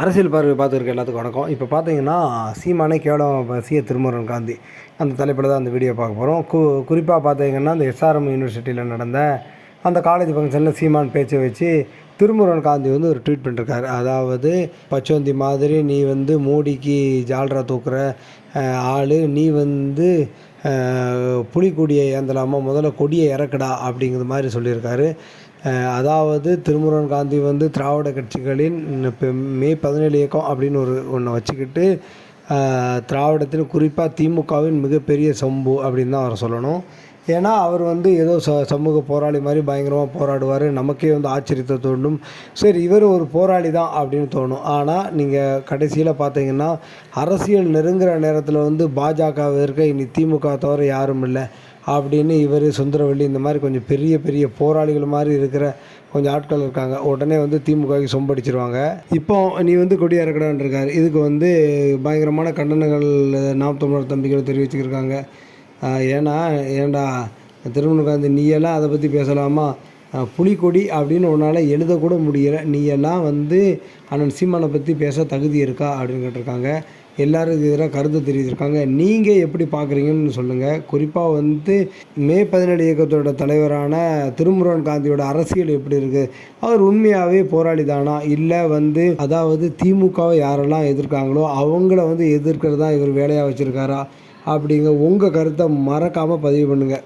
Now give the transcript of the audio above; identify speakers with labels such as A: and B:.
A: அரசியல் பார்வை பார்த்துருக்க எல்லாத்துக்கும் வணக்கம். இப்போ பார்த்தீங்கன்னா, சீமானே கேவலம் சி. திருமுருகன் காந்தி அந்த தலைப்பில் தான் அந்த வீடியோ பார்க்க போகிறோம். குறிப்பாக பார்த்தீங்கன்னா, இந்த எஸ்ஆர்எம் யூனிவர்சிட்டியில் நடந்த அந்த காலேஜ் ஃபங்க்ஷனில் சீமான் பேச்சை வச்சு திருமுருகன் காந்தி வந்து ஒரு ட்வீட் பண்ணிருக்காரு. அதாவது, பச்சோந்தி மாதிரி நீ வந்து மோடிக்கு ஜால்ரா தூக்குற ஆள், நீ வந்து புலிக்கொடியை ஏந்தலாமா, முதல்ல கொடியை இறக்குடா அப்படிங்கிற மாதிரி சொல்லியிருக்காரு. அதாவது திருமுருகன் காந்தி வந்து திராவிட கட்சிகளின் இப்போ மே 17 இயக்கம் அப்படின்னு ஒன்றை வச்சுக்கிட்டு திராவிடத்தின் குறிப்பாக திமுகவின் மிகப்பெரிய சொம்பு அப்படின்னு தான் அவரை சொல்லணும். ஏன்னா அவர் வந்து ஏதோ சமூக போராளி மாதிரி பயங்கரமாக போராடுவார். நமக்கே வந்து ஆச்சரியத்தை தோண்டும். சரி, இவர் ஒரு போராளி தான் அப்படின்னு தோணும். ஆனால் நீங்கள் கடைசியில் பார்த்தீங்கன்னா, அரசியல் நெருங்குகிற நேரத்தில் வந்து பாஜகவை இருக்க இனி திமுக தவிர யாரும் இல்லை அப்படின்னு இவர் சுந்தரவள்ளி இந்த மாதிரி கொஞ்சம் பெரிய பெரிய போராளிகள் மாதிரி இருக்கிற கொஞ்சம் ஆட்கள் இருக்காங்க. உடனே வந்து திமுகவுக்கு சொம்படிச்சிருவாங்க. இப்போ நீ வந்து கொடி இறக்கடான்ருக்காரு. இதுக்கு வந்து பயங்கரமான கண்டனங்கள் நாம் தமிழர் தம்பிகள் தெரிவிச்சுருக்காங்க. ஏண்டா திருமுருகன் காந்தி, நீயெல்லாம் அதை பற்றி பேசலாமா? புலிக்கொடி அப்படின்னு உன்னால் எழுதக்கூட முடியலை, நீயெல்லாம் வந்து அண்ணன் சீமானை பற்றி பேச தகுதி இருக்கா அப்படின்னு கேட்டிருக்காங்க. எல்லாரும் எதிராக கருத்து தெரிவித்திருக்காங்க. நீங்கள் எப்படி பார்க்குறீங்கன்னு சொல்லுங்கள். குறிப்பாக வந்து மே 17 இயக்கத்தோட தலைவரான திருமுருகன் காந்தியோட அரசியல் எப்படி இருக்குது? அவர் உண்மையாகவே போராளி தானா, இல்லை வந்து அதாவது திமுகவை யாரெல்லாம் எதிர்க்காங்களோ அவங்கள வந்து எதிர்க்கிறது தான் இவர் வேலையாக வச்சுருக்காரா அப்படிங்க உங்கள் கருத்தை மறக்காமல் பதிவு பண்ணுங்கள்.